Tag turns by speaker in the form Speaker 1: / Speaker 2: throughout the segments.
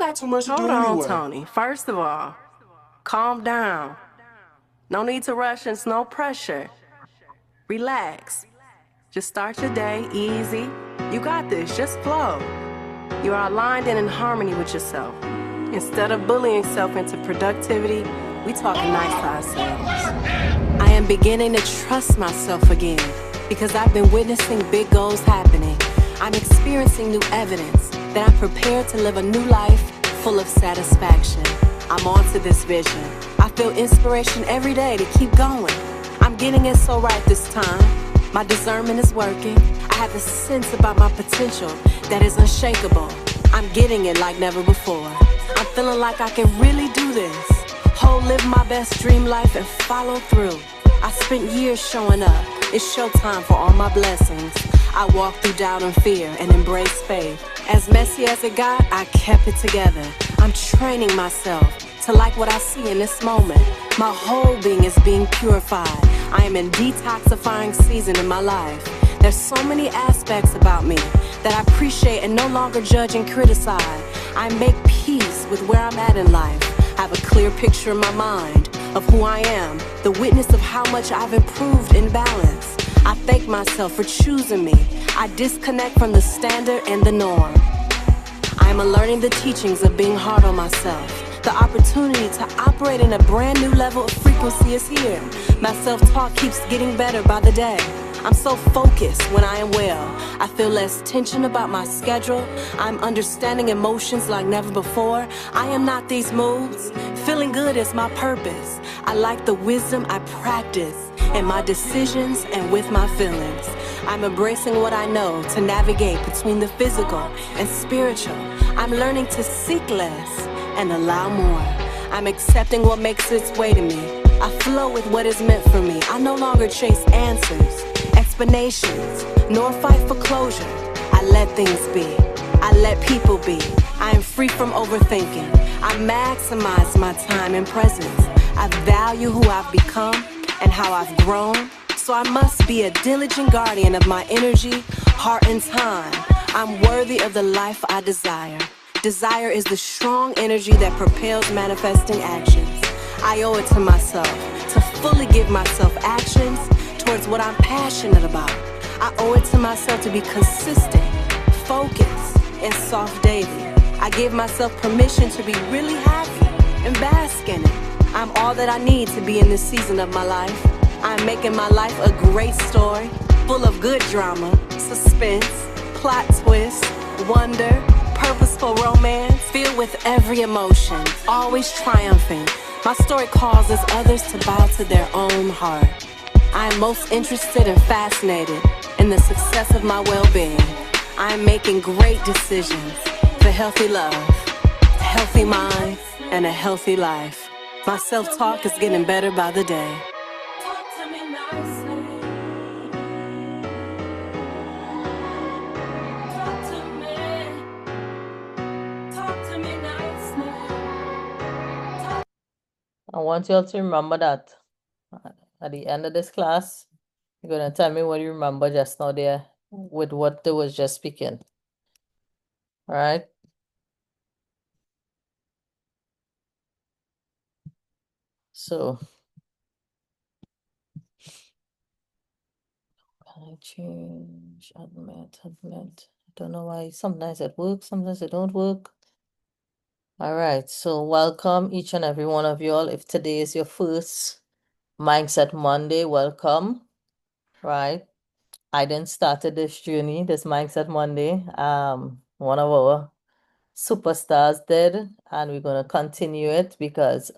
Speaker 1: got too much to do
Speaker 2: Hold on,
Speaker 1: anyway.
Speaker 2: Tony. First of all, calm down. No need to rush and it's no pressure. Relax. Just start your day easy. You got this. Just flow. You are aligned and in harmony with yourself. Instead of bullying self into productivity, we talking nice to ourselves. I am beginning to trust myself again because I've been witnessing big goals happening. I'm experiencing new evidence that I'm prepared to live a new life full of satisfaction. I'm on to this vision. I feel inspiration every day to keep going. I'm getting it so right this time. My discernment is working. I have a sense about my potential that is unshakable. I'm getting it like never before. I'm feeling like I can really do this. Live my best dream life and follow through. I spent years showing up. It's showtime for all my blessings. I walked through doubt and fear and embraced faith. As messy as it got, I kept it together. I'm training myself to like what I see in this moment. My whole being is being purified. I am in detoxifying season in my life. There's so many aspects about me that I appreciate and no longer judge and criticize. I make peace with where I'm at in life. I have a clear picture in my mind of who I am, the witness of how much I've improved in balance. I thank myself for choosing me. I disconnect from the standard and the norm. I am learning the teachings of being hard on myself. The opportunity to operate in a brand new level of frequency is here. My self-talk keeps getting better by the day. I'm so focused when I am well. I feel less tension about my schedule. I'm understanding emotions like never before. I am not these moods. Feeling good is my purpose. I like the wisdom I practice in my decisions and with my feelings. I'm embracing what I know to navigate between the physical and spiritual. I'm learning to seek less and allow more. I'm accepting what makes its way to me. I flow with what is meant for me. I no longer chase answers, explanations, nor fight for closure. I let things be. I let people be. I am free from overthinking. I maximize my time and presence. I value who I've become and how I've grown. So I must be a diligent guardian of my energy, heart, and time. I'm worthy of the life I desire. Desire is the strong energy that propels manifesting actions. I owe it to myself to fully give myself actions towards what I'm passionate about. I owe it to myself to be consistent, focused, and soft daily. I give myself permission to be really happy and bask in it. I'm all that I need to be in this season of my life. I'm making my life a great story, full of good drama, suspense, plot twist, wonder, purposeful romance, filled with every emotion, always triumphing. My story causes others to bow to their own heart. I am most interested and fascinated in the success of my well-being. I am making great decisions for healthy love, a healthy mind, and a healthy life. My self-talk is getting better by the day. Talk to me nicely. Talk to me. Talk to me nicely.
Speaker 3: I want you all to remember that at the end of this class, you're going to tell me what you remember just now there with what they was just speaking. All right? So, can I change? Admit. I don't know why. Sometimes it works, sometimes it don't work. All right. So, welcome each and every one of you all. If today is your first Mindset Monday, welcome. Right? I didn't started this journey, this Mindset Monday. One of our superstars did, and we're going to continue it because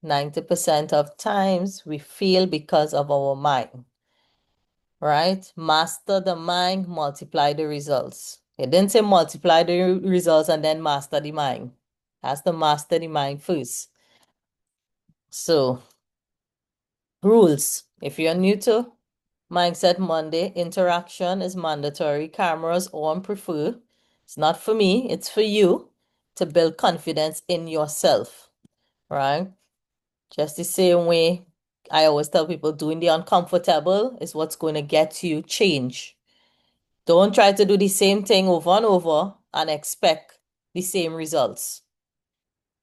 Speaker 3: 90% of times we fail because of our mind, right? Master the mind, multiply the results. It didn't say multiply the results and then master the mind. Has to master the mind first. So, rules. If you're new to Mindset Monday, interaction is mandatory. Cameras on prefer. It's not for me, it's for you to build confidence in yourself, right? Just the same way I always tell people doing the uncomfortable is what's going to get you change. Don't try to do the same thing over and over and expect the same results.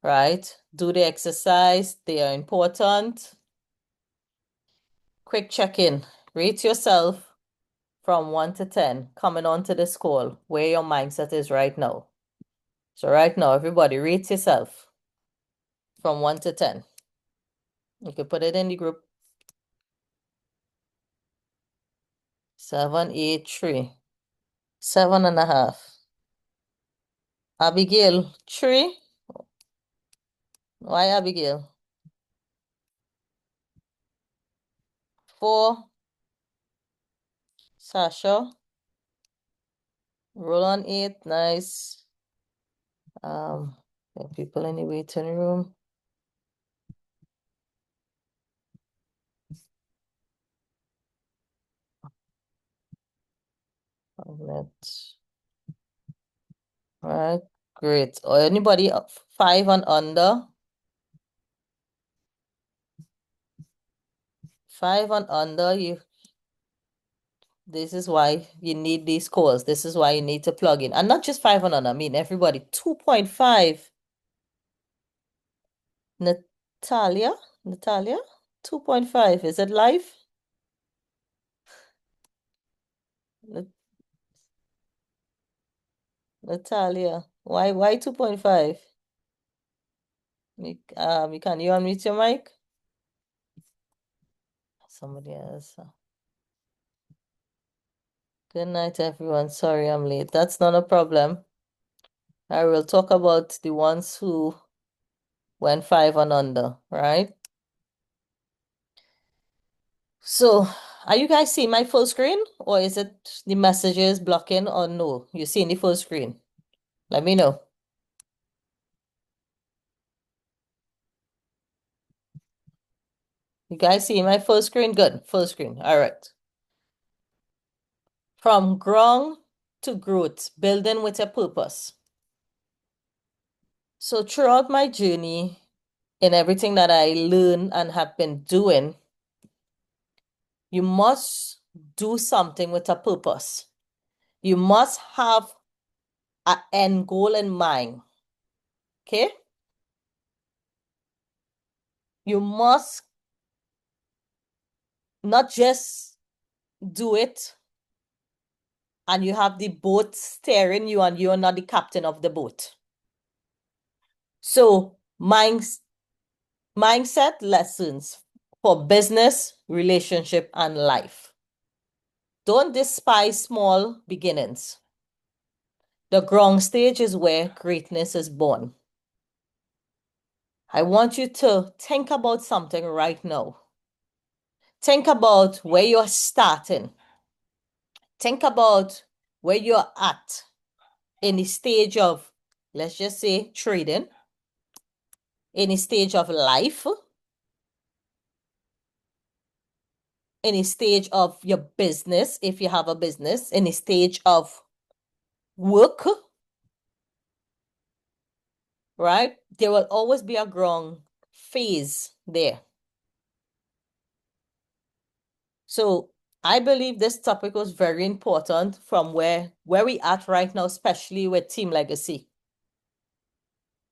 Speaker 3: right? Do the exercise. They are important. Quick check-in. Rate yourself from 1 to 10 coming onto this call, where your mindset is right now. So right now, everybody rate yourself from 1 to 10. You can put it in the group. 7, 8, 3. 7.5. Abigail, 3. Why Abigail? 4. Sasha. Roll on 8. Nice. There are people in the waiting room. Let's. All right, great. Or anybody up 5 and under? 5 and under, this is why you need these calls. This is why you need to plug in. And not just 5 and under, I mean everybody. 2.5. Natalia? 2.5. Is it live? Natalia. Why 2.5? Can you unmute your mic? Somebody else. Good night, everyone. Sorry I'm late. That's not a problem. I will talk about the ones who went 5 and under, right? So, are you guys seeing my full screen, or is it the messages blocking, or no? You seeing the full screen? Let me know. You guys see my full screen? Good, full screen. All right. From ground to growth, building with a purpose. So throughout my journey, in everything that I learn and have been doing, you must do something with a purpose. You must have an end goal in mind. Okay? You must not just do it and you have the boat steering you and you're not the captain of the boat. So, mindset lessons for business, relationship, and life. Don't despise small beginnings. The ground stage is where greatness is born. I want you to think about something right now. Think about where you're starting. Think about where you're at in the stage of, let's just say, trading, in the stage of life, in a stage of your business, if you have a business, in a stage of work, right? There will always be a growing phase there. So I believe this topic was very important from where we at right now, especially with Team Legacy.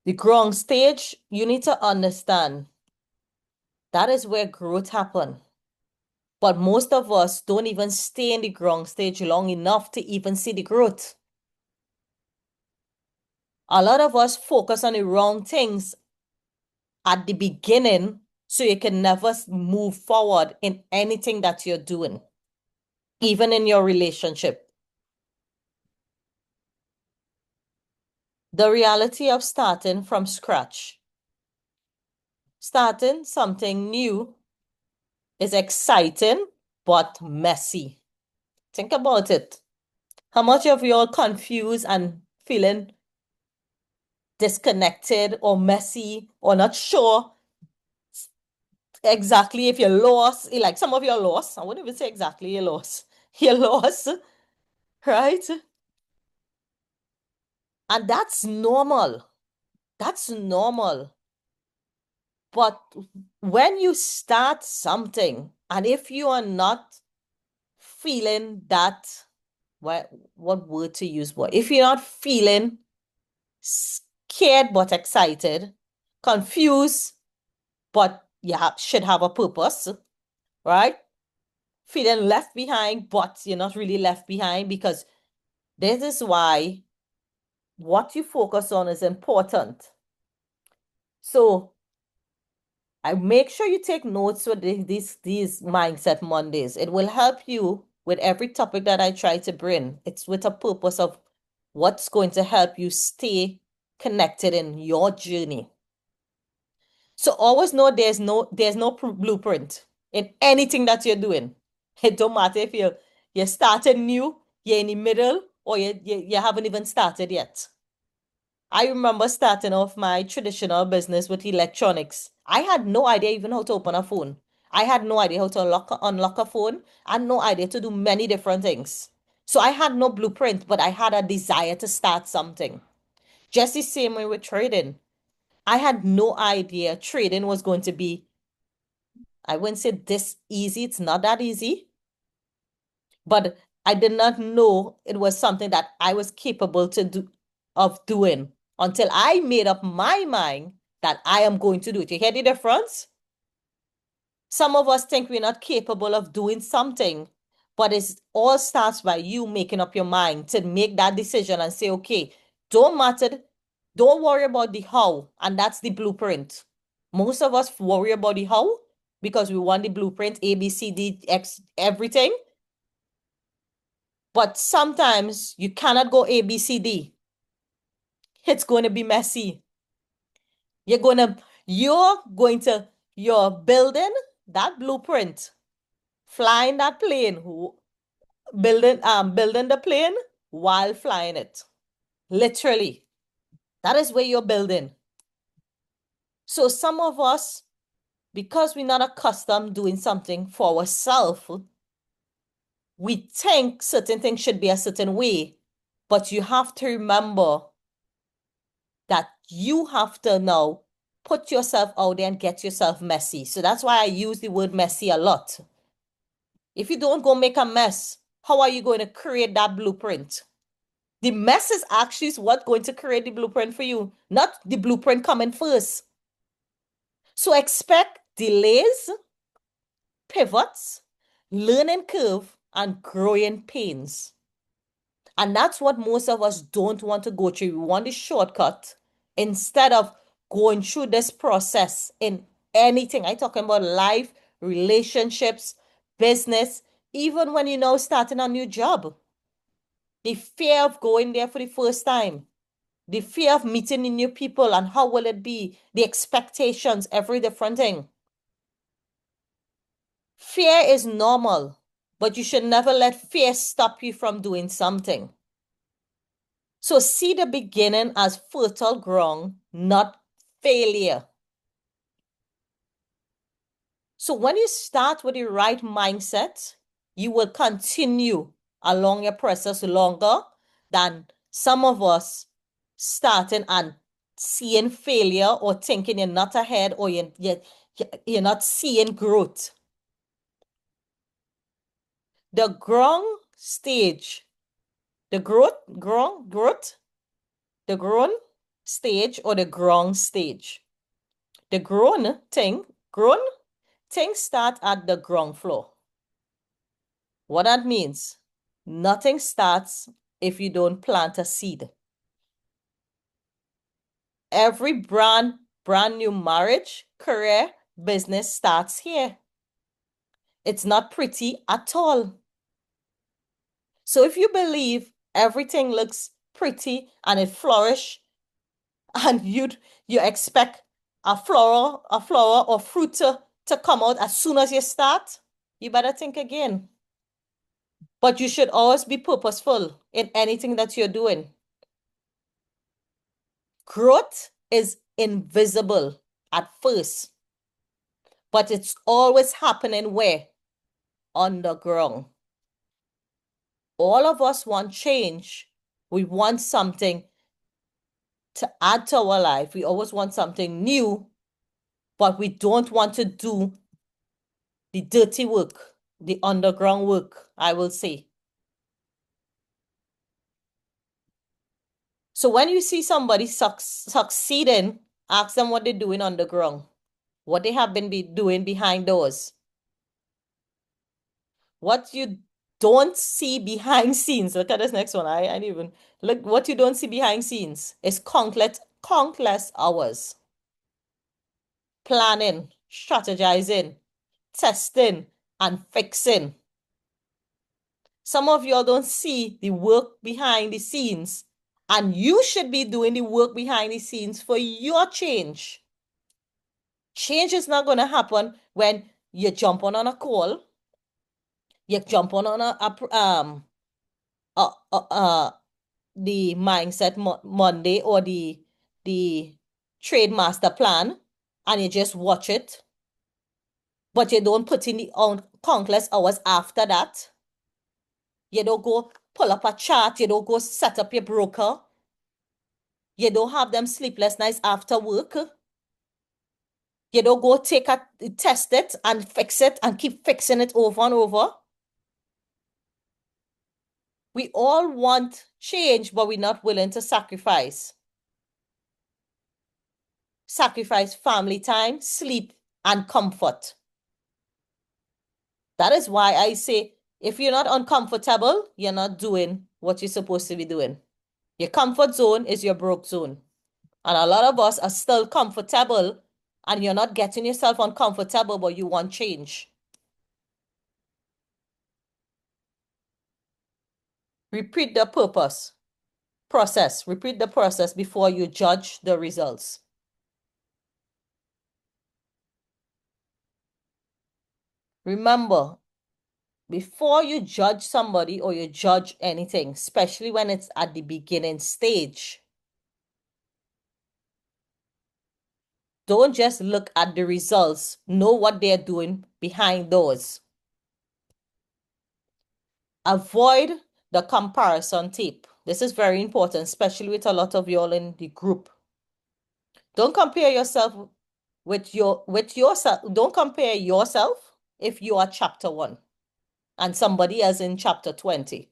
Speaker 3: The growing stage, you need to understand that is where growth happens. But most of us don't even stay in the growing stage long enough to even see the growth. A lot of us focus on the wrong things at the beginning, so you can never move forward in anything that you're doing, even in your relationship. The reality of starting from scratch. Starting something new is exciting, but messy. Think about it. How much of you are confused and feeling disconnected or messy or not sure exactly if you're lost? Like some of you are lost. I wouldn't even say exactly you're lost. You're lost, right? And that's normal. That's normal. But when you start something, and if you are not feeling that, what word to use, what if you're not feeling scared but excited, confused, but you should have a purpose, right? Feeling left behind, but you're not really left behind, because this is why what you focus on is important. So I make sure you take notes with these Mindset Mondays. It will help you with every topic that I try to bring. It's with a purpose of what's going to help you stay connected in your journey. So always know there's no blueprint in anything that you're doing. It don't matter if you're starting new, you're in the middle, or you haven't even started yet. I remember starting off my traditional business with electronics. I had no idea even how to open a phone. I had no idea how to unlock a phone. I had no idea to do many different things. So I had no blueprint, but I had a desire to start something. Just the same way with trading. I had no idea trading was going to be, I wouldn't say this easy. It's not that easy, but I did not know it was something that I was capable of doing until I made up my mind that I am going to do it. You hear the difference? Some of us think we're not capable of doing something, but it all starts by you making up your mind to make that decision and say, okay, don't matter, don't worry about the how, and that's the blueprint. Most of us worry about the how because we want the blueprint, A, B, C, D, X, everything. But sometimes you cannot go A, B, C, D. It's going to be messy. You're building that blueprint, flying that plane, building the plane while flying it. Literally. That is where you're building. So some of us, because we're not accustomed doing something for ourselves, we think certain things should be a certain way. But you have to remember that you have to now put yourself out there and get yourself messy. So that's why I use the word messy a lot. If you don't go make a mess, how are you going to create that blueprint? The mess is actually what's going to create the blueprint for you, not the blueprint coming first. So expect delays, pivots, learning curve, and growing pains. And that's what most of us don't want to go through. We want the shortcut instead of going through this process in anything. I'm talking about life, relationships, business, even when you're now starting a new job. The fear of going there for the first time, the fear of meeting the new people and how will it be, the expectations, every different thing. Fear is normal, but you should never let fear stop you from doing something. So see the beginning as fertile ground, not failure. So when you start with the right mindset, you will continue along your process longer than some of us starting and seeing failure or thinking you're not ahead or you're not seeing growth. The growth stage, the the grown stage or the grown stage. The grown things start at the ground floor. What that means, nothing starts if you don't plant a seed. Every brand new marriage, career, business starts here. It's not pretty at all. So if you believe everything looks pretty and it flourish, and you expect a flower or fruit to come out as soon as you start, you better think again. But you should always be purposeful in anything that you're doing. Growth is invisible at first, but it's always happening where? Underground. All of us want change. We want something to add to our life. We always want something new, but we don't want to do the dirty work, the underground work, I will say. So when you see somebody succeeding, Ask them what they're doing underground, what they have been doing behind doors. What you don't see behind scenes. Look at this next one. I didn't even look. What you don't see behind scenes is countless hours. Planning, strategizing, testing, and fixing. Some of y'all don't see the work behind the scenes, and you should be doing the work behind the scenes for your change. Change is not going to happen when you jump on a call, you jump on uh, uh, uh, the mindset Monday or the trade master plan, and you just watch it, but you don't put in the countless hours after that. You don't go pull up a chart. You don't go set up your broker. You don't have them sleepless nights after work. You don't go test it and fix it and keep fixing it over and over. We all want change, but we're not willing to sacrifice. Sacrifice family time, sleep, and comfort. That is why I say, if you're not uncomfortable, you're not doing what you're supposed to be doing. Your comfort zone is your broke zone. And a lot of us are still comfortable, and you're not getting yourself uncomfortable, but you want change. Repeat the process. Repeat the process before you judge the results. Remember, before you judge somebody or you judge anything, especially when it's at the beginning stage, don't just look at the results. Know what they're doing behind those. Avoid the comparison tape. This is very important, especially with a lot of y'all in the group. Don't compare yourself with yourself. Don't compare yourself if you are chapter 1 and somebody else in chapter 20.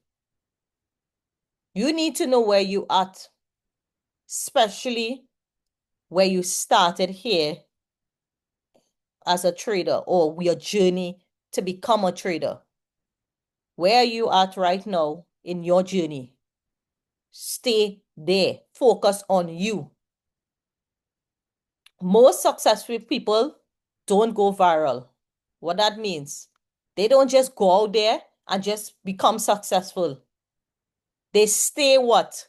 Speaker 3: You need to know where you at, especially where you started here as a trader or your journey to become a trader. Where are you at right now in your journey? Stay there. Focus on you. Most successful people don't go viral. What that means, they don't just go out there and just become successful. They stay what?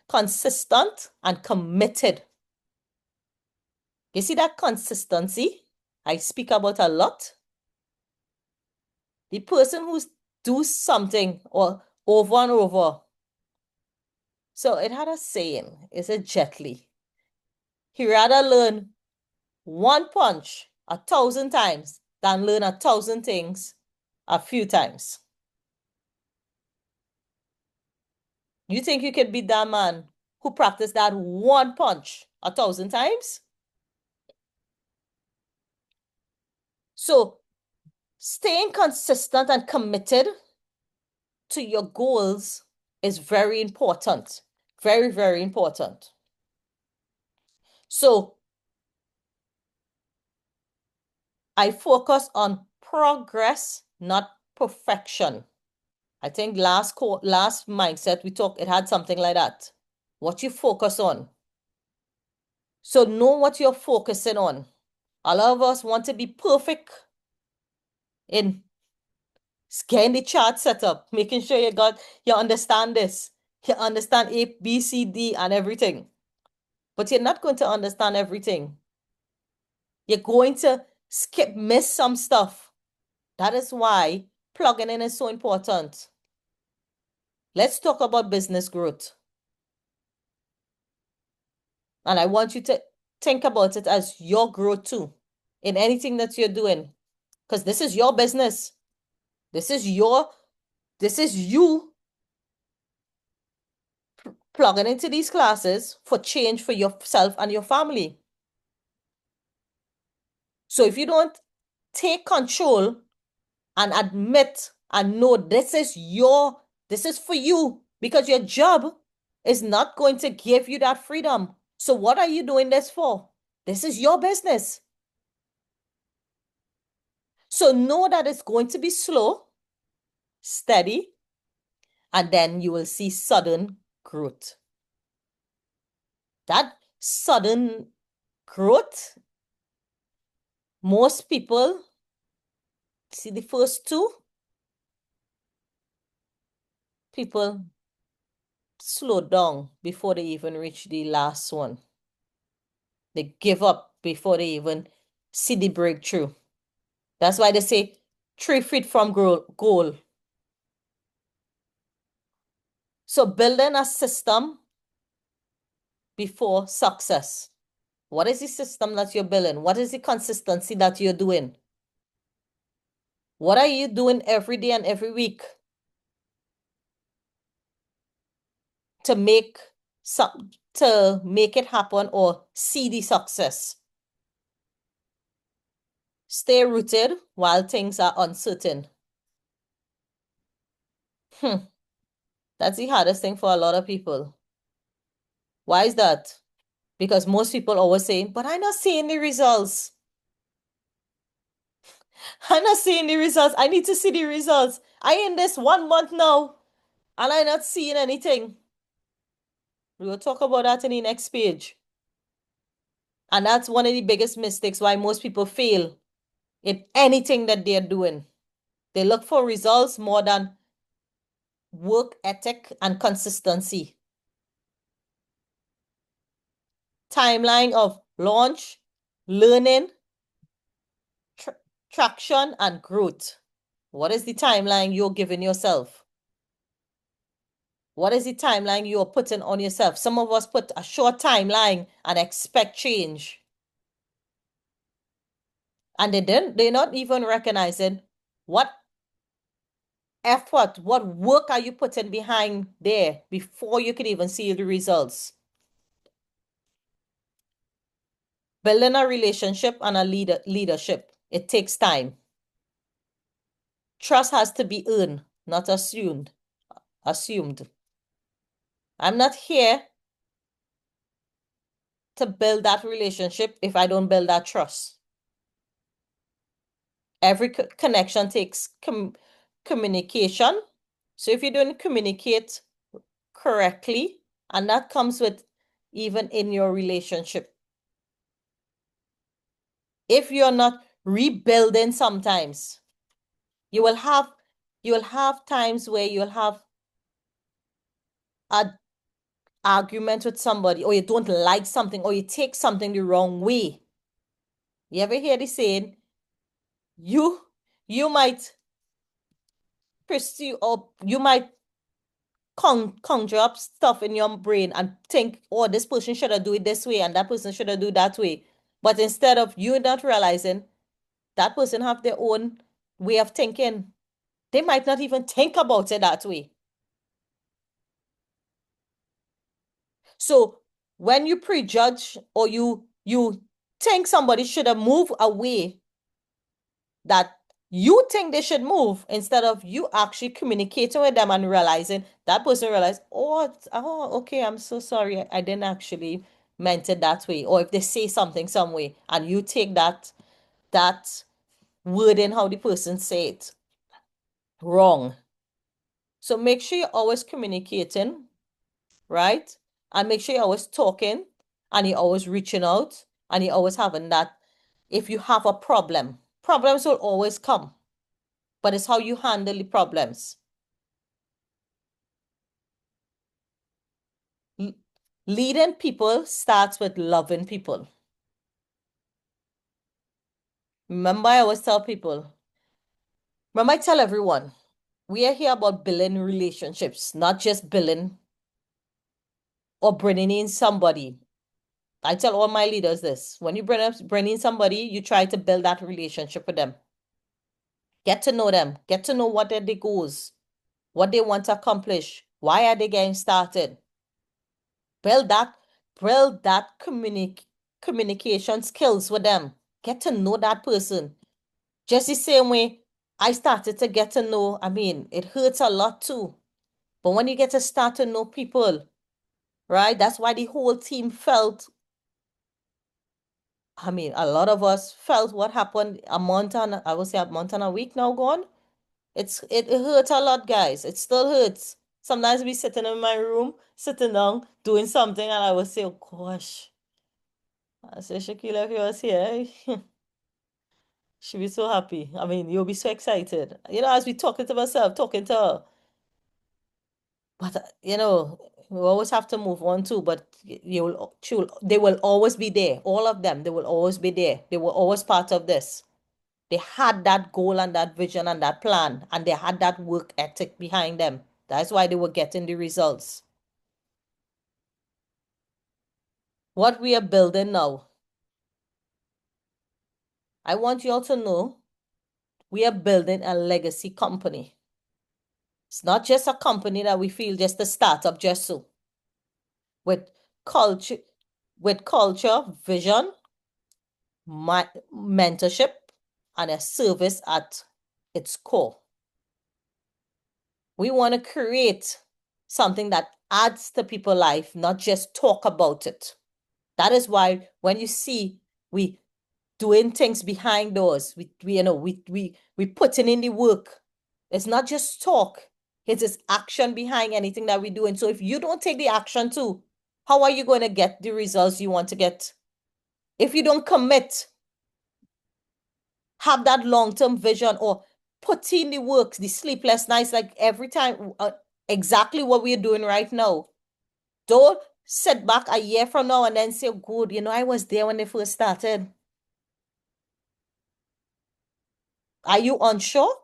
Speaker 3: Consistent and committed. You see that consistency I speak about a lot? The person who do something or over and over. So it had a saying, it's a Jet Li. He rather learn one punch 1,000 times than learn 1,000 things a few times. You think you can beat that man who practiced that one punch 1,000 times? So staying consistent and committed to your goals is very important. Very, very important. So I focus on progress, not perfection. I think last mindset we talked, it had something like that. What you focus on. So know what you're focusing on. A lot of us want to be perfect in getting the chart set up, making sure you understand this. You understand A, B, C, D, and everything. But you're not going to understand everything. You're going to miss some stuff. That is why plugging in is so important. Let's talk about business growth. And I want you to think about it as your growth too, in anything that you're doing. Because this is your business. This is you plugging into these classes for change for yourself and your family. So if you don't take control and admit and know this is for you, because your job is not going to give you that freedom. So what are you doing this for? This is your business. So know that it's going to be slow, steady, and then you will see sudden growth. That sudden growth, most people see the first two, people slow down before they even reach the last one. They give up before they even see the breakthrough. That's why they say 3 feet from goal. So building a system before success. What is the system that you're building? What is the consistency that you're doing? What are you doing every day and every week to make it happen or see the success? Stay rooted while things are uncertain. That's the hardest thing for a lot of people. Why is that? Because most people always say, but I'm not seeing the results. I'm not seeing the results. I need to see the results. I in this 1 month now, and I'm not seeing anything. We will talk about that in the next page. And that's one of the biggest mistakes why most people fail in anything that they're doing. They look for results more than work ethic and consistency. Timeline of launch, learning, traction, and growth. What is the timeline you're giving yourself? What is the timeline you're putting on yourself? Some of us put a short timeline and expect change. And they're not even recognizing what effort, what work are you putting behind there before you can even see the results. Building a relationship and a leadership, it takes time. Trust has to be earned, not assumed. I'm not here to build that relationship if I don't build that trust. Every connection takes communication. So if you don't communicate correctly, and that comes with even in your relationship. If you're not rebuilding sometimes, you will have times where you'll have an argument with somebody, or you don't like something, or you take something the wrong way. You ever hear the saying, you might pursue, or you might conjure up stuff in your brain and think, oh, this person should have do it this way and that person should have do that way. But instead of you not realizing that person have their own way of thinking, they might not even think about it that way. So when you prejudge or you think somebody should have moved away that you think they should move, instead of you actually communicating with them and realizing that person realized, oh, okay, I'm so sorry. I didn't actually meant it that way. Or if they say something some way and you take that word in how the person say it wrong. So make sure you're always communicating, right? And make sure you're always talking and you're always reaching out and you're always having that. If you have a problem, problems will always come, but it's how you handle the problems. Leading people starts with loving people. Remember, I always tell people, remember, I tell everyone, we are here about building relationships, not just building or bringing in somebody. I tell all my leaders this. When you bring in somebody, you try to build that relationship with them. Get to know them. Get to know what are their goals, what they want to accomplish. Why are they getting started? Build that communication skills with them. Get to know that person. Just the same way I started to get to know, I mean, it hurts a lot too. But when you get to start to know people, right? That's why the whole team felt, I mean, a lot of us felt what happened a month and I would say a month and a week now gone. It hurts a lot, guys. It still hurts. Sometimes we sitting in my room, sitting down, doing something, and I would say, oh gosh. I say, Shakila, if you was here, she'd be so happy. I mean, you'll be so excited. You know, as we talking to myself, talking to her. But we always have to move on too. But they will always be there. All of them, they will always be there. They were always part of this. They had that goal and that vision and that plan, and they had that work ethic behind them. That's why they were getting the results. What we are building now, I want you all to know we are building a legacy company. It's not just a company that we feel just a startup just so. With culture, vision, mentorship, and a service at its core. We want to create something that adds to people's life, not just talk about it. That is why when you see we doing things behind doors, we putting in the work. It's not just talk. It is action behind anything that we do. And so if you don't take the action too, how are you going to get the results you want to get? If you don't commit, have that long-term vision or put in the work, the sleepless nights, like every time, exactly what we're doing right now. Don't sit back a year from now and then say, good, I was there when they first started. Are you unsure?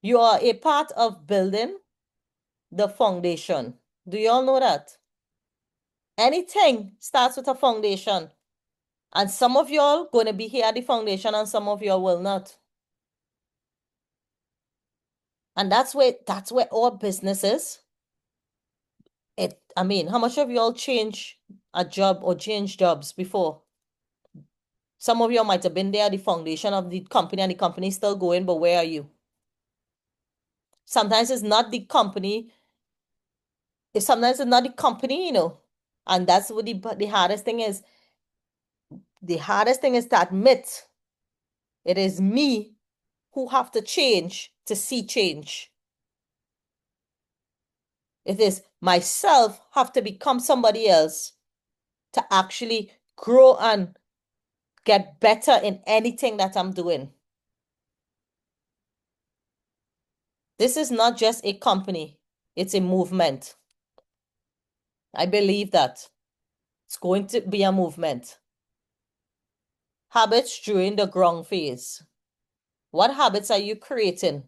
Speaker 3: You are a part of building the foundation. Do you all know that? Anything starts with a foundation. And some of y'all going to be here at the foundation and some of y'all will not. And that's where our business is. I mean, how much of y'all change a job or change jobs before? Some of y'all might have been there at the foundation of the company and the company is still going, but where are you? Sometimes it's not the company. Sometimes it's not the company, and that's what the hardest thing is. The hardest thing is to admit it is me who have to change to see change. It is myself have to become somebody else to actually grow and get better in anything that I'm doing. This is not just a company, it's a movement. I believe that it's going to be a movement. Habits during the growing phase. What habits are you creating?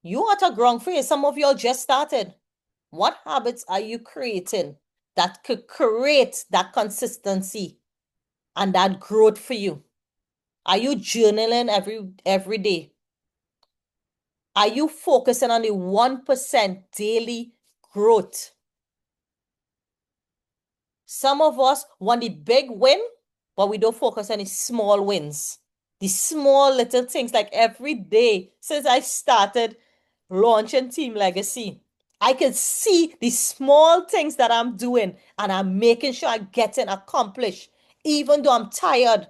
Speaker 3: You at a growing phase. Some of you all just started. What habits are you creating that could create that consistency and that growth for you? Are you journaling every day? Are you focusing on the 1% daily growth? Some of us want the big win, but we don't focus on the small wins. The small little things, like every day since I started launching Team Legacy, I can see the small things that I'm doing and I'm making sure I'm getting accomplished, even though I'm tired.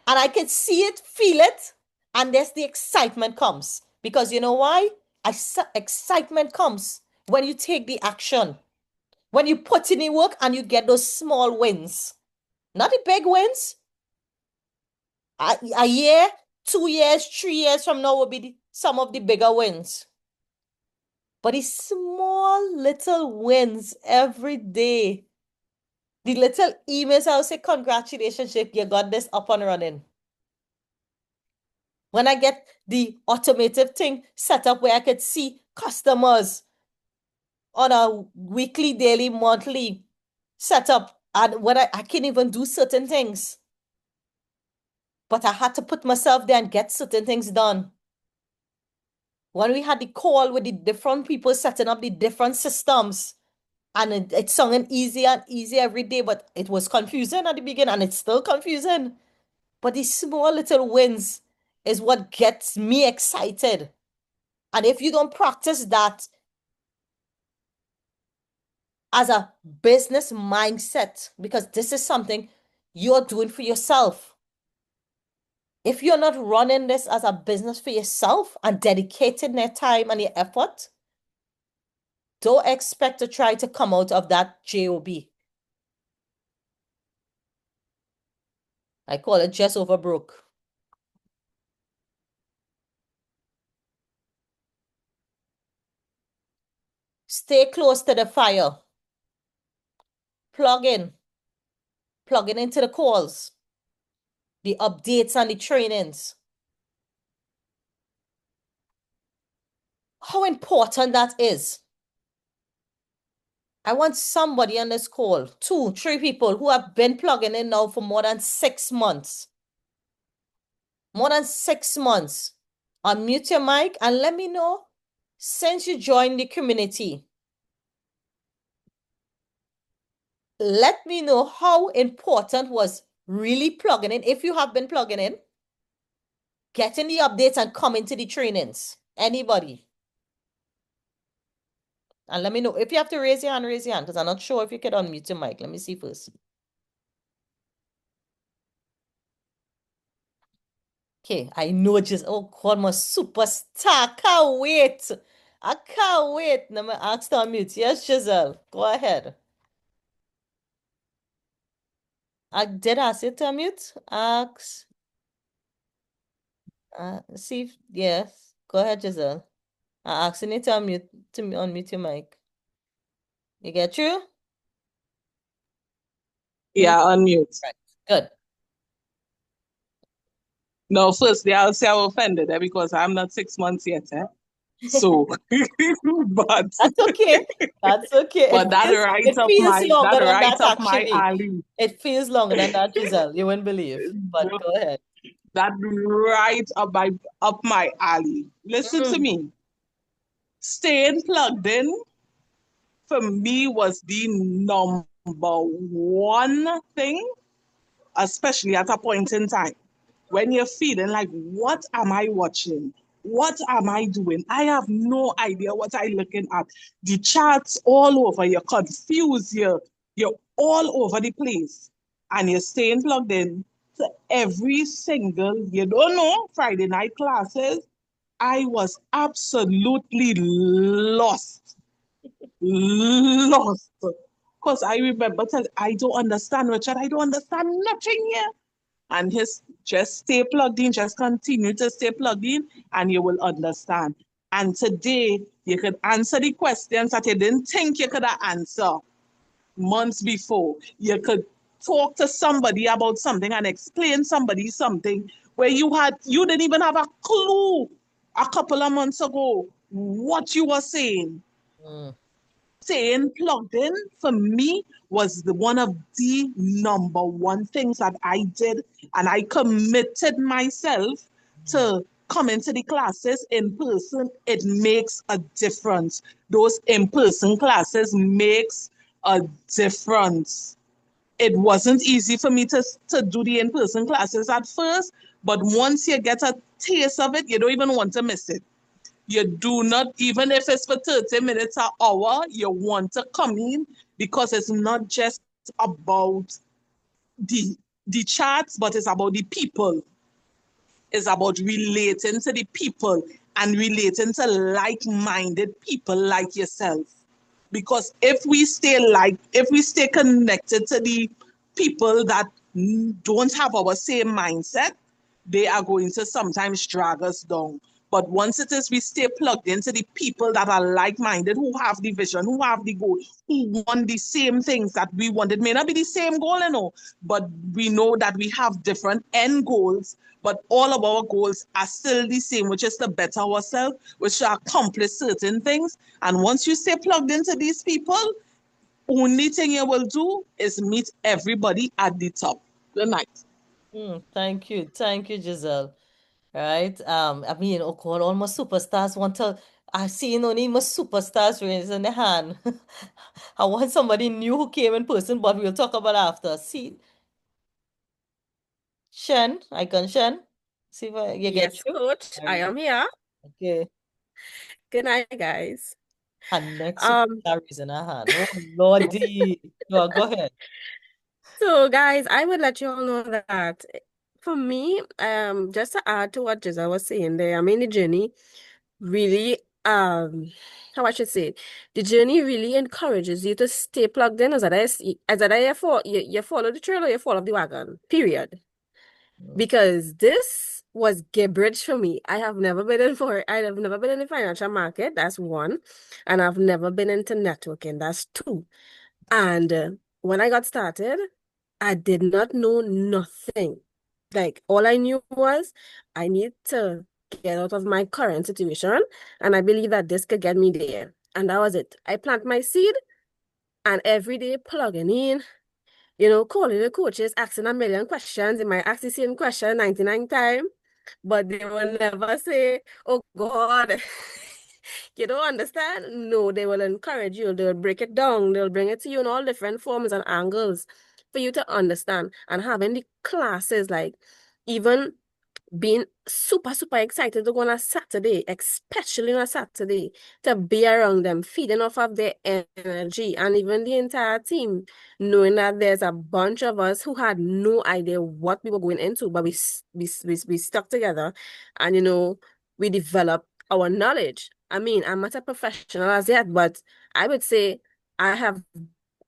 Speaker 3: And I can see it, feel it, and there's the excitement comes. Because you know why? Excitement comes when you take the action, when you put in the work and you get those small wins, not the big wins. A year, 2 years, 3 years from now will be some of the bigger wins. But the small little wins every day, the little emails, I'll say, congratulations, you got this up and running. When I get the automated thing set up where I could see customers on a weekly, daily, monthly setup, and when I can't even do certain things. But I had to put myself there and get certain things done. When we had the call with the different people setting up the different systems, and it sounded easier and easier every day, but it was confusing at the beginning, and it's still confusing. But these small little wins is what gets me excited. And if you don't practice that, as a business mindset, because this is something you're doing for yourself. If you're not running this as a business for yourself and dedicating their time and your effort, don't expect to try to come out of that job. I call it just over broke. Stay close to the fire. Plug in. Plugging into the calls, the updates and the trainings. How important that is. I want somebody on this call, 2, 3 people who have been plugging in now for more than 6 months. More than 6 months. Unmute your mic and let me know since you joined the community. Let me know how important was really plugging in. If you have been plugging in, getting the updates and coming to the trainings. Anybody? And let me know. If you have to raise your hand, because I'm not sure if you can unmute your mic. Let me see first. Okay, I know just, oh God, my superstar. Can't wait. I can't wait. Let me ask to unmute. Yes, Giselle, go ahead. I did ask you to unmute. Ask. See if, yes. Go ahead, Giselle. I asked you to unmute your mic. You get you?
Speaker 1: Yeah, unmute.
Speaker 3: Right. Good.
Speaker 1: No, firstly, I'll say I'm offended because I'm not 6 months yet. So, but
Speaker 3: That's okay. That's okay.
Speaker 1: but
Speaker 3: It feels longer
Speaker 1: that
Speaker 3: than
Speaker 1: right
Speaker 3: that
Speaker 1: up my
Speaker 3: actually.
Speaker 1: alley.
Speaker 3: It feels longer than that, Giselle. You wouldn't believe. But go ahead.
Speaker 1: That right up my alley. Listen to me. Staying plugged in for me was the number one thing, especially at a point in time when you're feeling like, what am I watching? What am I doing? I have no idea what I'm looking at. The charts all over, you're confused, you're all over the place. And you're staying plugged in to every single, you don't know, Friday night classes. I was absolutely lost. Lost. Because I remember telling, I don't understand, Richard. I don't understand nothing here. And his just stay plugged in, just continue to stay plugged in, and you will understand. And today you could answer the questions that you didn't think you could answer months before. You could talk to somebody about something and explain somebody something where you didn't even have a clue a couple of months ago what you were saying.
Speaker 3: Mm.
Speaker 1: Staying plugged in for me was one of the number one things that I did, and I committed myself to come into the classes in person. It makes a difference. Those in-person classes makes a difference. It wasn't easy for me to do the in-person classes at first, but once you get a taste of it, you don't even want to miss it. You do not, even if it's for 30 minutes an hour, you want to come in because it's not just about the the charts, but it's about the people. It's about relating to the people and relating to like-minded people like yourself. Because if we stay connected to the people that don't have our same mindset, they are going to sometimes drag us down. But once it is we stay plugged into the people that are like-minded, who have the vision, who have the goal, who want the same things that we want. It may not be the same goal, but we know that we have different end goals, but all of our goals are still the same, which is to better ourselves, which to accomplish certain things. And once you stay plugged into these people, only thing you will do is meet everybody at the top. Good night.
Speaker 3: Thank you. Thank you, Giselle. Right? I mean, oh God, all my superstars want to, I see only my superstars raising their hand. I want somebody new who came in person, but we'll talk about after. See, Shen, icon Shen. See if you get
Speaker 2: Yes,
Speaker 3: you.
Speaker 2: coach,
Speaker 3: All
Speaker 2: I
Speaker 3: right.
Speaker 2: am here.
Speaker 3: Okay.
Speaker 2: Good night, guys.
Speaker 3: And next week,
Speaker 4: Um,
Speaker 3: start raising a hand. Oh, Lordy. Go ahead.
Speaker 4: so guys, I would let you all know that for me, just to add to what Giselle was saying there, I mean the journey really, how I should say it, the journey really encourages you to stay plugged in as that you follow the trail or you follow the wagon, period. Because this was gibberish for me. I have never been in the financial market, that's one. And I've never been into networking, that's two. And when I got started, I did not know nothing. Like all I knew was I need to get out of my current situation, and I believe that this could get me there. And that was it. I plant my seed and every day plugging in, calling the coaches, asking a million questions. They might ask the same question 99 times, but they will never say, oh God, you don't understand? No, they will encourage you. They'll break it down. They'll bring it to you in all different forms and angles for you to understand. And having the classes, like even being super, super excited to go on a Saturday, especially on a Saturday, to be around them, feeding off of their energy, and even the entire team, knowing that there's a bunch of us who had no idea what we were going into, but we stuck together and, we developed our knowledge. I mean, I'm not a professional as yet, but I would say I have,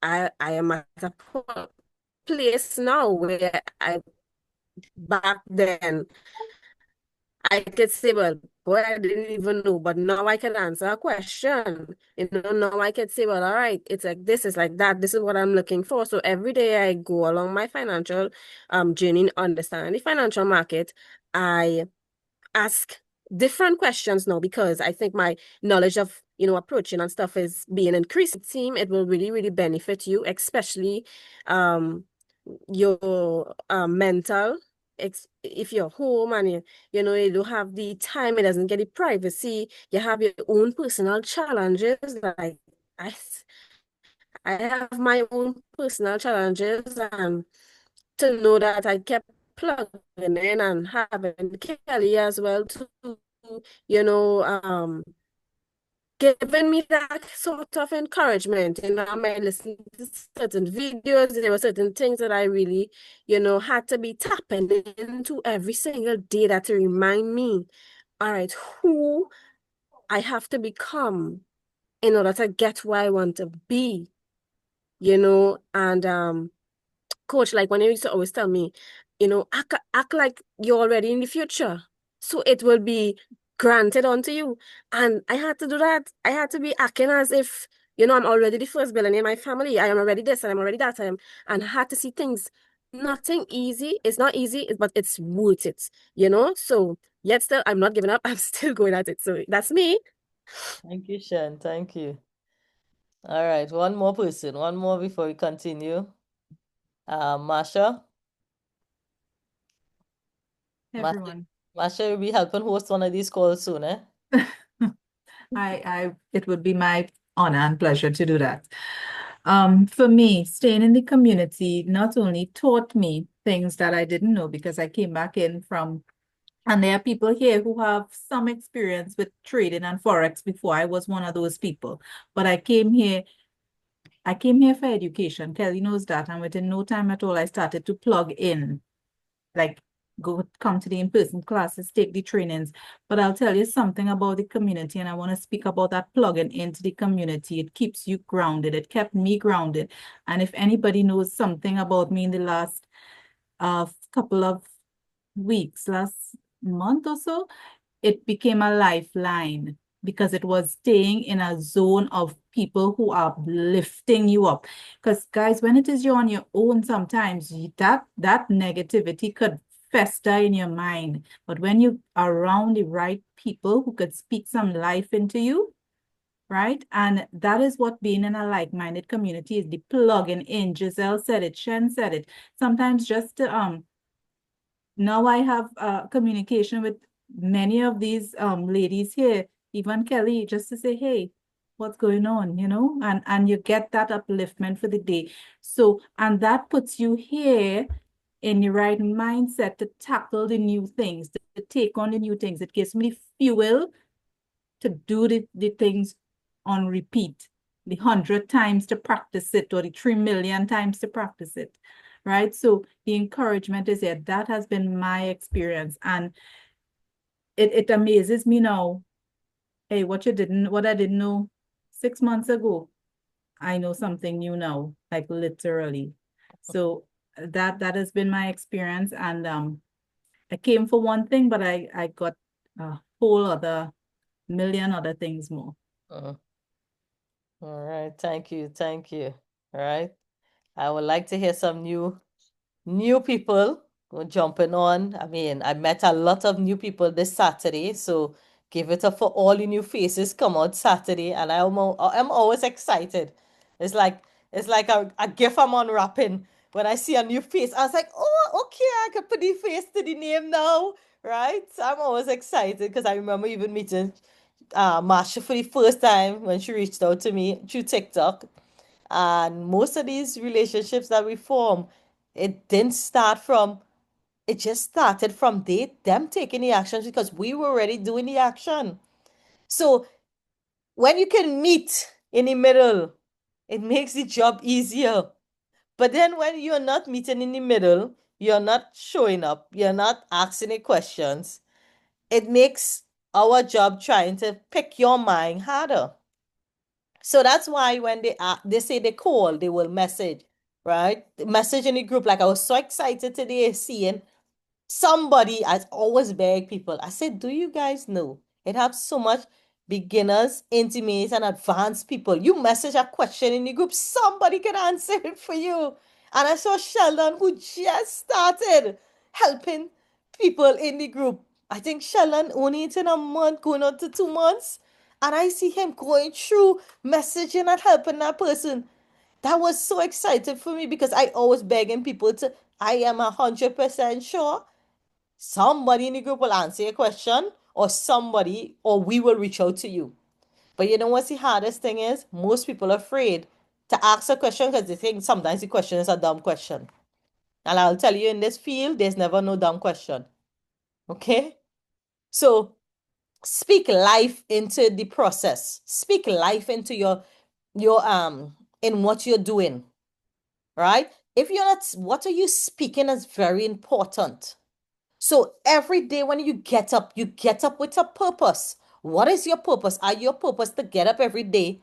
Speaker 4: I am at a place now where back then, I could say, well, boy, I didn't even know, but now I can answer a question. Now I could say, well, all right, it's like this, it's like that. This is what I'm looking for. So every day I go along my financial journey, understanding the financial market, I ask different questions now because I think my knowledge of, approaching and stuff is being increased. Team, it will really, really benefit you, especially your mental. If you're home and you don't have the time, it doesn't get the privacy. You have your own personal challenges. Like I, I have my own personal challenges, and to know that I kept plugging in and having Kelly as well to, you know, um, giving me that sort of encouragement. I might listen to certain videos. There were certain things that I really, had to be tapping into every single day that to remind me, all right, who I have to become in order to get where I want to be, and coach, like when you used to always tell me, act like you're already in the future. So it will be granted unto you. And I had to do that. I had to be acting as if, I'm already the first billionaire in my family. I am already this and I'm already that. And I had to see things. Nothing easy. It's not easy, but it's worth it. So yet still, I'm not giving up. I'm still going at it. So that's me.
Speaker 3: Thank you, Shan. Thank you. All right, one more person. One more before we continue. Masha.
Speaker 5: Hey, everyone.
Speaker 3: Masha, you'll be helping host one of these calls soon, eh?
Speaker 5: It would be my honor and pleasure to do that. For me, staying in the community not only taught me things that I didn't know because I came back in from, and there are people here who have some experience with trading and Forex before I was one of those people. But I came here for education. Kelly knows that. And within no time at all, I started to plug in, like come to the in-person classes, take the trainings. But I'll tell you something about the community, and I want to speak about that plugging into the community. It keeps you grounded. It kept me grounded. And if anybody knows something about me in the last couple of weeks, last month or so, it became a lifeline because it was staying in a zone of people who are lifting you up. Because guys, when it is you on your own, sometimes that negativity could fester in your mind. But when you are around the right people who could speak some life into you, right? And that is what being in a like-minded community is, the plugging in. Giselle said it, Shen said it. Sometimes just to now I have communication with many of these ladies here, even Kelly, just to say, hey, what's going on, and you get that upliftment for the day. So, and that puts you here in the right mindset to tackle the new things, to take on the new things. It gives me fuel to do the things on repeat, the 100 times to practice it, or the 3 million times to practice it, right? So the encouragement is there. That has been my experience. And it amazes me now. Hey, what I didn't know 6 months ago, I know something new now, like literally. So that has been my experience. And I came for one thing, but I got a whole other million other things more.
Speaker 3: All right, thank you. All right. I would like to hear some new people jumping on. I mean, I met a lot of new people this Saturday, so give it up for all the new faces come out Saturday, and I'm always excited. It's like a gift I'm unwrapping. When I see a new face, I was like, oh, okay, I can put the face to the name now, right? So I'm always excited because I remember even meeting Marsha for the first time when she reached out to me through TikTok. And most of these relationships that we form, it just started from them taking the actions because we were already doing the action. So when you can meet in the middle, it makes the job easier. But then when you're not meeting in the middle, you're not showing up, you're not asking any questions, it makes our job trying to pick your mind harder. So that's why when they say they call, they will message, right? Message in the group. Like I was so excited today seeing somebody. I always beg people. I said, do you guys know it has so much beginners, intermediate, and advanced people? You message a question in the group, somebody can answer it for you. And I saw Sheldon who just started helping people in the group. I think Sheldon only it's in a month, going on to 2 months. And I see him going through messaging and helping that person. That was so exciting for me because I always begging people to, I am 100% sure somebody in the group will answer your question, or we will reach out to you. But you know what's the hardest thing is? Most people are afraid to ask a question because they think sometimes the question is a dumb question. And I'll tell you, in this field, there's never no dumb question. Okay? So speak life into the process. Speak life into your in what you're doing. Right? If you're not, what are you speaking is very important. So every day when you get up with a purpose. What is your purpose? Are your purpose to get up every day,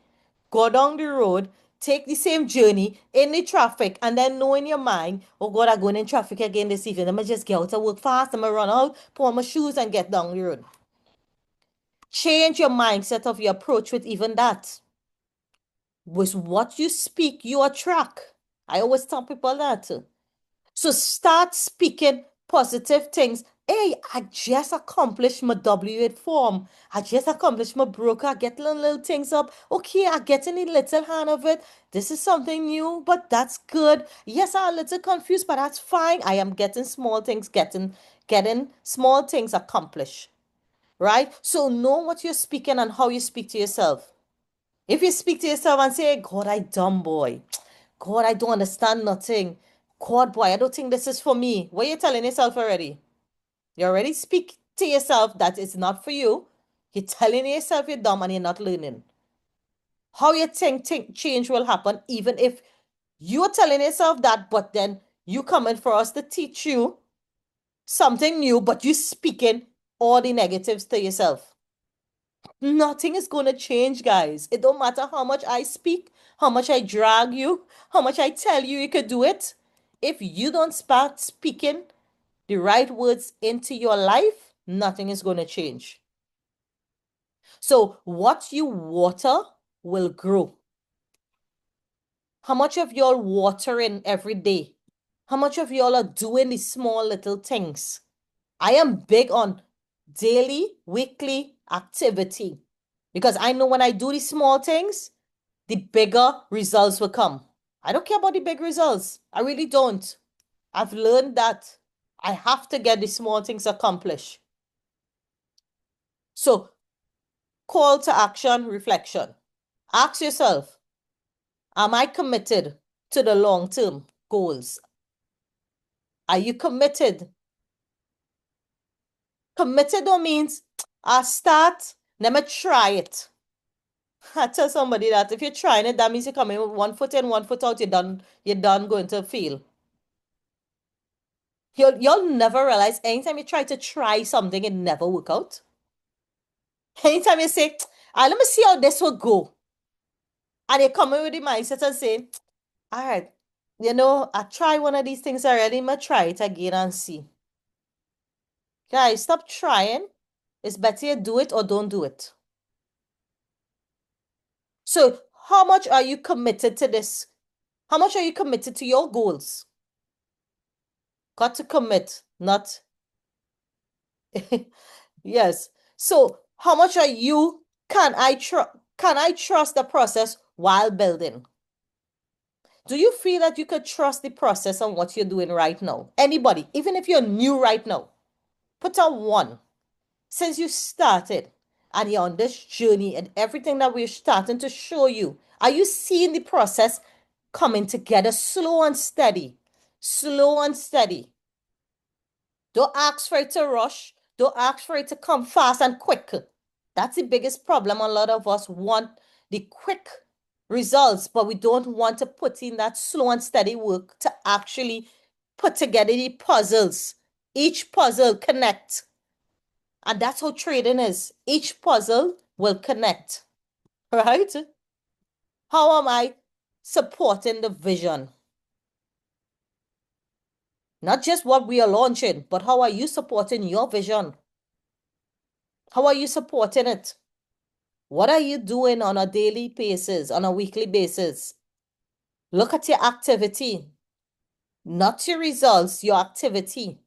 Speaker 3: go down the road, take the same journey in the traffic, and then know in your mind, oh God, I'm going in traffic again this evening. I'm going to just get out of work fast. I'm going to run out, put on my shoes, and get down the road. Change your mindset of your approach with even that. With what you speak, you attract. I always tell people that. So start speaking positive things. Hey, I just accomplished my W8 form. I just accomplished my broker. I get little things up. Okay, I get in a little hand of it. This is something new, but that's good. Yes, I'm a little confused, but that's fine. I am getting small things, getting small things accomplished. Right? So know what you're speaking and how you speak to yourself. If you speak to yourself and say, God, I dumb boy. God, I don't understand nothing. God, boy, I don't think this is for me. What are you telling yourself already? You already speak to yourself that it's not for you. You're telling yourself you're dumb and you're not learning. How you think change will happen, even if you're telling yourself that, but then you coming for us to teach you something new, but you speaking all the negatives to yourself. Nothing is going to change, guys. It don't matter how much I speak, how much I drag you, how much I tell you you could do it. If you don't start speaking the right words into your life, nothing is going to change. So what you water will grow. How much of y'all watering every day? How much of y'all are doing these small little things? I am big on daily, weekly activity because I know when I do these small things, the bigger results will come. I don't care about the big results. I really don't. I've learned that I have to get the small things accomplished. So, call to action, reflection. Ask yourself, am I committed to the long-term goals? Are you committed? Committed don't means I start, let me try it. I tell somebody that if you're trying it, that means you're coming with 1 foot in, 1 foot out, you're done going to fail. You'll never realize anytime you try something, it never work out. Anytime you say, let me see how this will go. And you come in with the mindset and say, all right, I try one of these things already, I'm gonna try it again and see. Guys, stop trying. It's better you do it or don't do it. So how much are you committed to this? How much are you committed to your goals? Got to commit, not yes. So how much are you can I trust the process while building? Do you feel that you could trust the process on what you're doing right now? Anybody, even if you're new right now, put on one. Since you started and you're on this journey and everything that we're starting to show you, are you seeing the process coming together slow and steady? Slow and steady. Don't ask for it to rush. Don't ask for it to come fast and quick. That's the biggest problem. A lot of us want the quick results, but we don't want to put in that slow and steady work to actually put together the puzzles. Each puzzle connect. And that's how trading is. Each puzzle will connect, right? How am I supporting the vision? Not just what we are launching, but how are you supporting your vision? How are you supporting it? What are you doing on a daily basis, on a weekly basis? Look at your activity, not your results, your activity.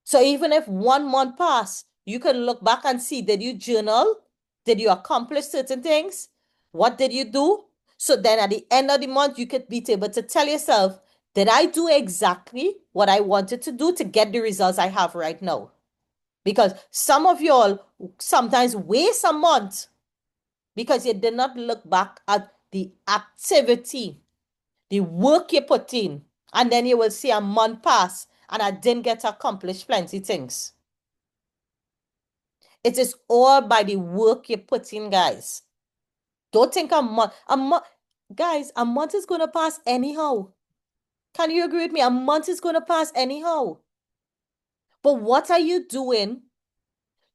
Speaker 3: So even if 1 month passed, you can look back and see, did you journal? Did you accomplish certain things? What did you do? So then at the end of the month, you could be able to tell yourself, did I do exactly what I wanted to do to get the results I have right now? Because some of y'all sometimes waste a month because you did not look back at the activity, the work you put in, and then you will see a month pass and I didn't get to accomplish plenty things. It is all by the work you put in, guys. Don't think guys, a month is going to pass anyhow. Can you agree with me? A month is going to pass anyhow. But what are you doing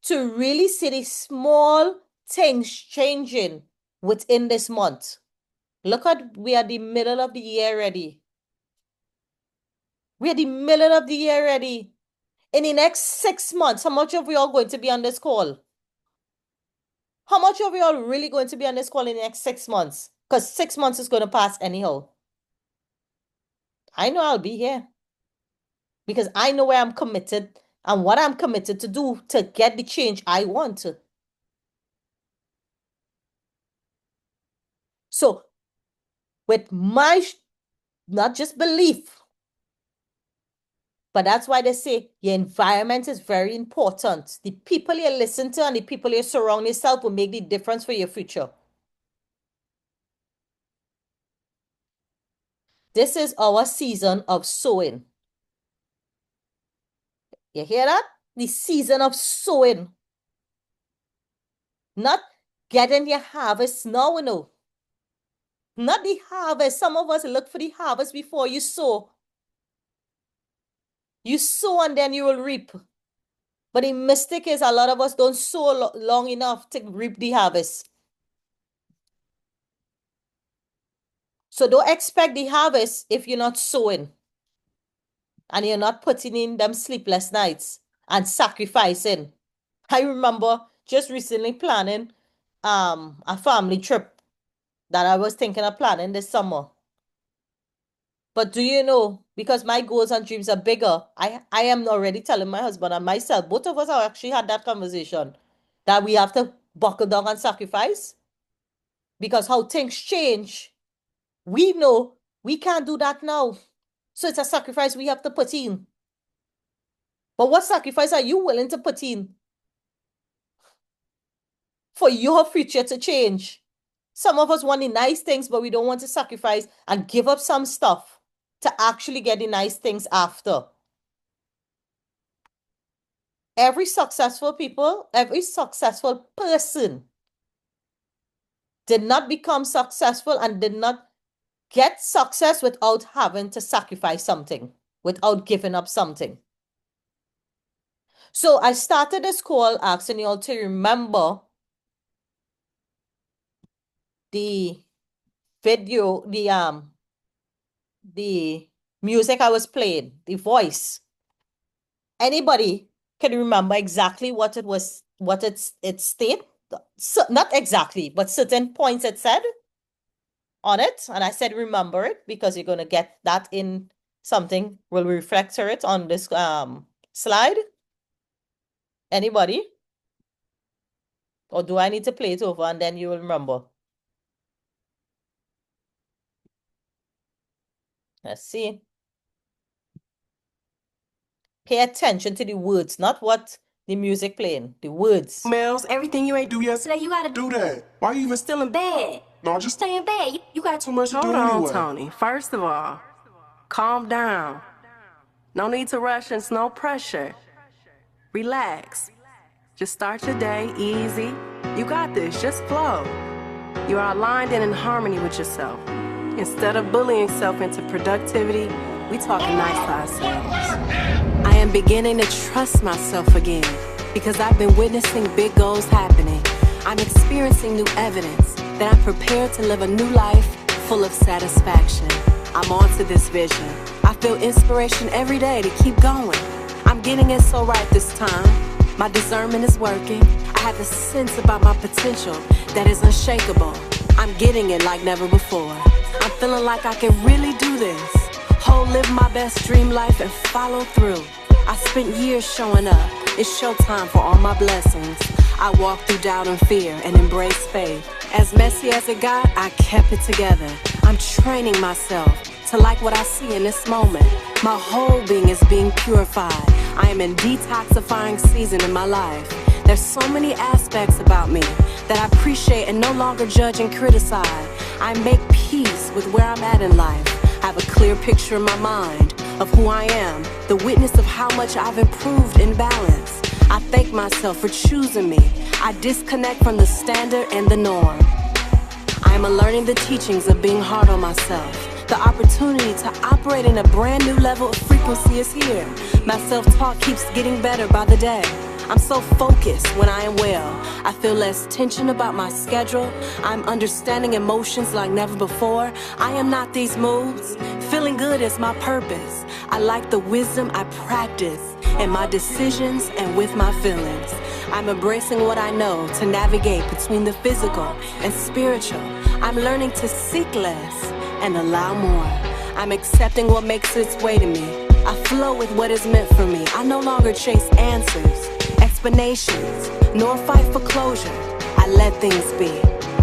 Speaker 3: to really see the small things changing within this month? Look at, we are the middle of the year already. We are the middle of the year already. In the next 6 months, how much of you are going to be on this call? How much of you are really going to be on this call in the next 6 months? Because 6 months is going to pass anyhow. I know I'll be here. Because I know where I'm committed and what I'm committed to do to get the change I want to. So, with my, not just belief, but that's why they say your environment is very important. The people you listen to and the people you surround yourself will make the difference for your future. This is our season of sowing. You hear that? The season of sowing. Not getting your harvest now, no. Not the harvest. Some of us look for the harvest before you sow. You sow and then you will reap. But the mistake is a lot of us don't sow long enough to reap the harvest. So don't expect the harvest if you're not sowing. And you're not putting in them sleepless nights and sacrificing. I remember just recently planning a family trip that I was thinking of planning this summer. But do you know, because my goals and dreams are bigger, I am already telling my husband and myself, both of us have actually had that conversation, that we have to buckle down and sacrifice. Because how things change, we know we can't do that now. So it's a sacrifice we have to put in. But what sacrifice are you willing to put in for your future to change? Some of us want the nice things, but we don't want to sacrifice and give up some stuff to actually get the nice things after. Every successful person did not become successful and did not get success without having to sacrifice something, without giving up something. So I started this call asking you all to remember the video, the music I was playing, the voice. Anybody can remember exactly what it was, what it state? So, not exactly, but certain points it said on it. And I said, remember it because you're going to get that in something. Will reflect it on this slide. Anybody? Or do I need to play it over and then you will remember? Let's see. Pay attention to the words, not what the music playing, the words.
Speaker 2: Mills, everything you ain't do yesterday, you gotta do that. Why you even still in bed? No, just stay in bed. You got too much to do anyway. Hold on, Tony. First of all, calm down. No need to rush, and it's no pressure. Relax. Just start your day easy. You got this. Just flow. You are aligned and in harmony with yourself. Instead of bullying self into productivity, we talking nice to ourselves. I am beginning to trust myself again because I've been witnessing big goals happening. I'm experiencing new evidence that I'm prepared to live a new life full of satisfaction. I'm on to this vision. I feel inspiration every day to keep going. I'm getting it so right this time. My discernment is working. I have a sense about my potential that is unshakable. I'm getting it like never before. I'm feeling like I can really do this. Live my best dream life and follow through. I spent years showing up. It's showtime for all my blessings. I walked through doubt and fear and embraced faith. As messy as it got, I kept it together. I'm training myself to like what I see in this moment. My whole being is being purified. I am in detoxifying season in my life. There's so many aspects about me that I appreciate and no longer judge and criticize. I make peace with where I'm at in life. I have a clear picture in my mind of who I am, the witness of how much I've improved in balance. I thank myself for choosing me. I disconnect from the standard and the norm. I am learning the teachings of being hard on myself. The opportunity to operate in a brand new level of frequency is here. My self-talk keeps getting better by the day. I'm so focused when I am well. I feel less tension about my schedule. I'm understanding emotions like never before. I am not these moods. Feeling good is my purpose. I like the wisdom I practice in my decisions and with my feelings. I'm embracing what I know to navigate between the physical and spiritual. I'm learning to seek less and allow more. I'm accepting what makes its way to me. I flow with what is meant for me. I no longer chase answers, explanations, nor fight for closure. I let things be.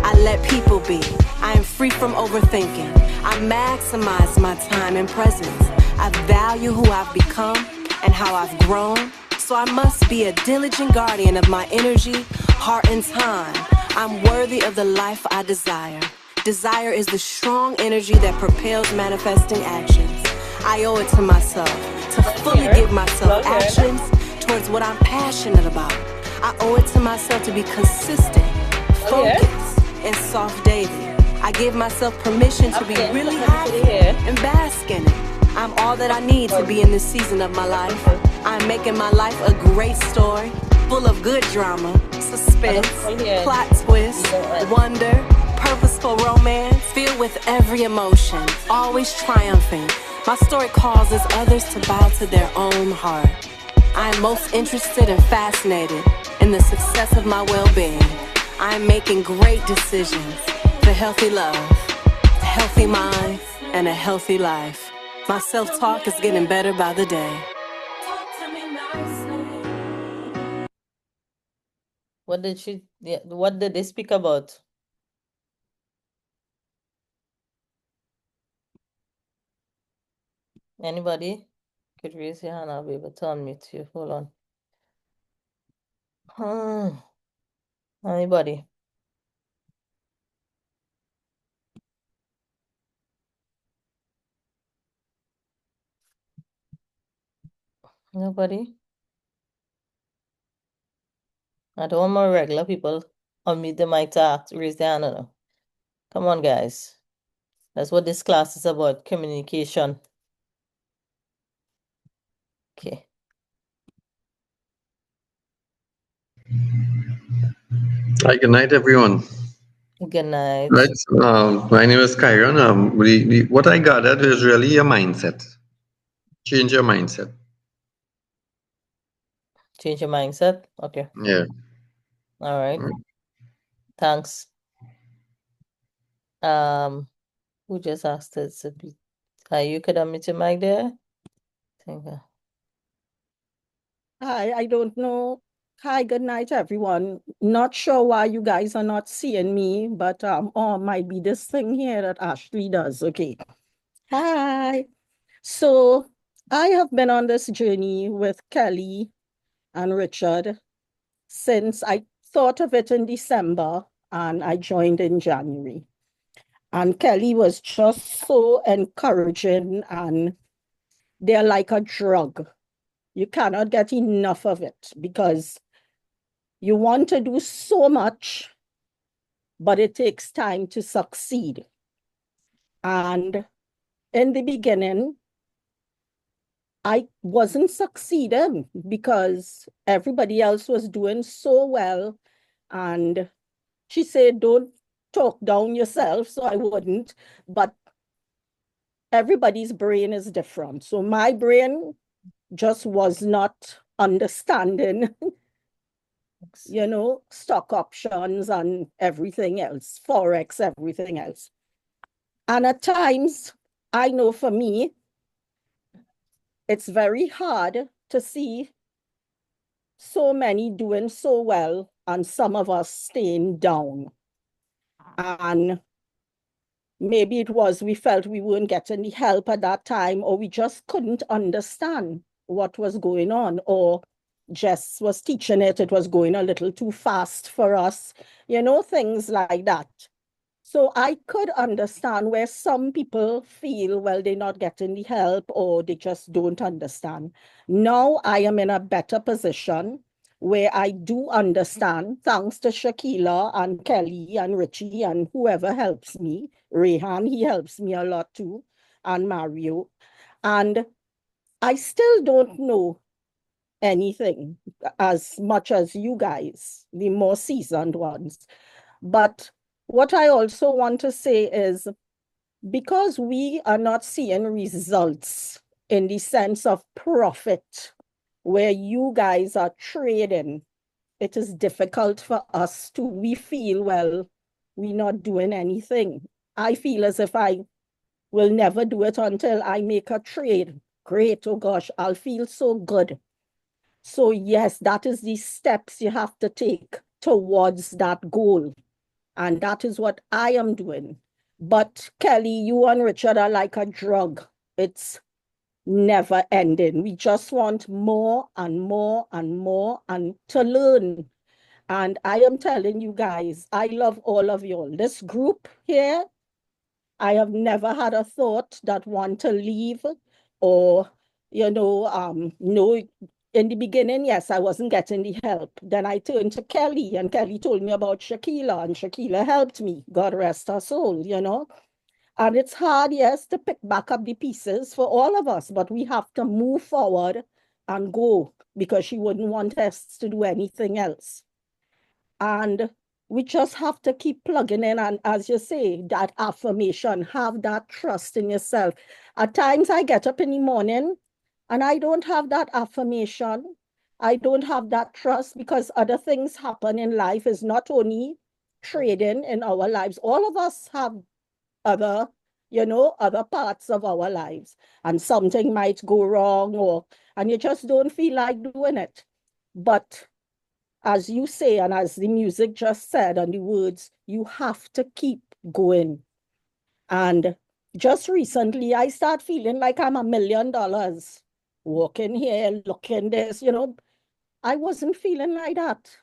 Speaker 2: I let people be. I am free from overthinking. I maximize my time and presence. I value who I've become and how I've grown. So I must be a diligent guardian of my energy, heart, and time. I'm worthy of the life I desire. Desire is the strong energy that propels manifesting actions. I owe it to myself to fully give myself actions towards what I'm passionate about. I owe it to myself to be consistent, focused, and soft daily. I give myself permission to be really happy and bask in it. I'm all that I need to be in this season of my life. I'm making my life a great story, full of good drama, suspense, plot twist, wonder, purposeful romance, filled with every emotion, always triumphing. My story causes others to bow to their own heart. I am most interested and fascinated in the success of my well-being. I am making great decisions for healthy love, a healthy mind, and a healthy life. My self-talk is getting better by the day.
Speaker 3: What did they speak about? Anybody could raise your hand. I'll be able to unmute you. Hold on. Anybody? Nobody? I don't want my regular people unmute the mic to raise their hand. No. Come on, guys. That's what this class is about, communication. Okay.
Speaker 6: Hi, good night, everyone.
Speaker 3: Good night.
Speaker 6: Right. My name is Kyron. What I gathered is really a mindset. Change your mindset.
Speaker 3: Change your mindset. Okay.
Speaker 6: Yeah.
Speaker 3: All right.
Speaker 6: Mm.
Speaker 3: Thanks. Who just asked it to be? You could unmute your mic there.
Speaker 7: Hi, I don't know. Hi, good night, everyone. Not sure why you guys are not seeing me, but might be this thing here that Ashley does. Okay. Hi. So I have been on this journey with Kelly and Richard since I thought of it in December and I joined in January. And Kelly was just so encouraging, and they're like a drug. You cannot get enough of it because you want to do so much, but it takes time to succeed. And in the beginning, I wasn't succeeding because everybody else was doing so well. And she said, don't talk down yourself, so I wouldn't. But everybody's brain is different. So my brain just was not understanding stock options and everything else, Forex, everything else. And at times, I know for me, it's very hard to see so many doing so well and some of us staying down. And maybe it was we felt we weren't getting the help at that time, or we just couldn't understand what was going on, or Jess was teaching it, it was going a little too fast for us, things like that. So I could understand where some people feel, well, they're not getting the help or they just don't understand. Now I am in a better position where I do understand, thanks to Shakila and Kelly and Richie and whoever helps me. Rehan, he helps me a lot too, and Mario. And I still don't know anything as much as you guys, the more seasoned ones. But what I also want to say is, because we are not seeing results in the sense of profit, where you guys are trading, it is difficult for us to, we feel, well, we're not doing anything. I feel as if I will never do it until I make a trade. Great, oh gosh, I'll feel so good. So yes, that is the steps you have to take towards that goal. And that is what I am doing. But Kelly, you and Richard are like a drug. It's never ending. We just want more and more and more and to learn. And I am telling you guys, I love all of you all. This group here, I have never had a thought that want to leave or, no, in the beginning, yes, I wasn't getting the help. Then I turned to Kelly, and Kelly told me about Shakila, and Shakila helped me. God rest her soul, And it's hard, yes, to pick back up the pieces for all of us, but we have to move forward and go because she wouldn't want us to do anything else. And we just have to keep plugging in. And as you say, that affirmation, have that trust in yourself. At times I get up in the morning and I don't have that affirmation. I don't have that trust because other things happen in life. Is not only trading in our lives. All of us have other, other parts of our lives. And something might go wrong and you just don't feel like doing it. But as you say, and as the music just said, and the words, you have to keep going. And just recently, I start feeling like I'm $1 million walking here, looking this, I wasn't feeling like that,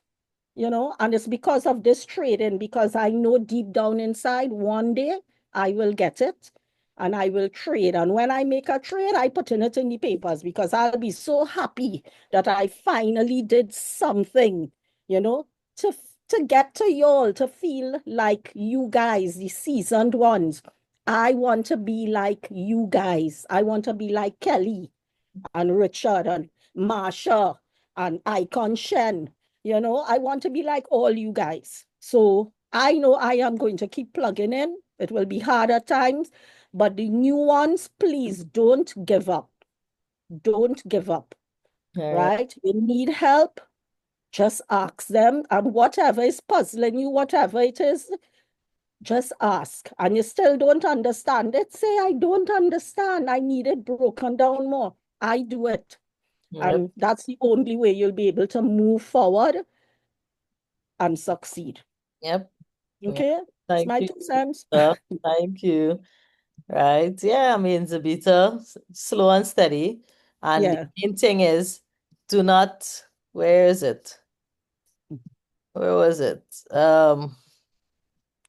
Speaker 7: and it's because of this trading, because I know deep down inside, one day I will get it and I will trade. And when I make a trade, I put in it in the papers because I'll be so happy that I finally did something, to to get to y'all to feel like you guys, the seasoned ones. I want to be like you guys. I want to be like Kelly and Richard and Marsha and Icon Shen. You know, I want to be like all you guys. So I know I am going to keep plugging in. It will be hard at times, but the new ones, please don't give up. Don't give up,
Speaker 3: All right.
Speaker 7: right? You need help, just ask them. And whatever is puzzling you, whatever it is, just ask. And you still don't understand it, say, I don't understand. I need it broken down more. I do it.
Speaker 3: Yep.
Speaker 7: And that's the only way you'll be able to move forward and succeed.
Speaker 3: Yep.
Speaker 7: Okay? It's
Speaker 3: Thank
Speaker 7: my
Speaker 3: you.
Speaker 7: 2 cents.
Speaker 3: Thank you. Right. Yeah, I mean, Zabita, slow and steady. And
Speaker 7: Yeah.
Speaker 3: the main thing is, do not, where is it? Where was it?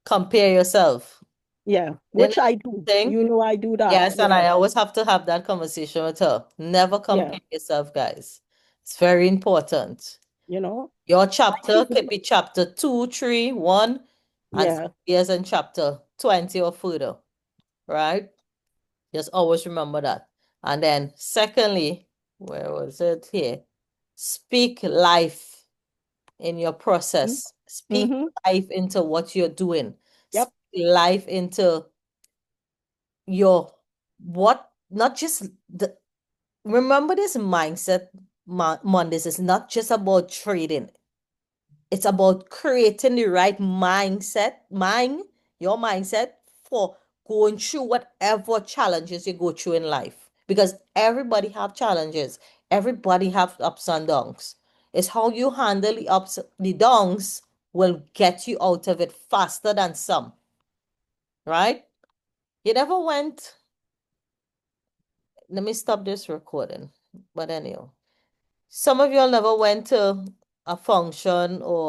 Speaker 3: Compare yourself.
Speaker 7: Yeah.
Speaker 3: Then
Speaker 7: Which I do.
Speaker 3: thing,
Speaker 7: You know I do that.
Speaker 3: yes, and
Speaker 7: Yeah.
Speaker 3: I always have to have that conversation with her. Never
Speaker 7: Yeah.
Speaker 3: compare yourself, guys. It's very important.
Speaker 7: You know?
Speaker 3: Your chapter could be chapter 2, 3, 1, and
Speaker 7: Yeah.
Speaker 3: years in chapter 20 or further, right? Just always remember that. And then secondly, where was it? Here. Speak life in your process. Speak
Speaker 7: Mm-hmm.
Speaker 3: life into what you're doing.
Speaker 7: Yep.
Speaker 3: Speak life into your what, not just the, remember this mindset, Mondays is not just about trading. It's about creating the right your mindset for going through whatever challenges you go through in life. Because everybody have challenges. Everybody have ups and downs. It's how you handle the downs will get you out of it faster than some. Right? You never went, let me stop this recording. But anyhow, some of y'all never went to a function or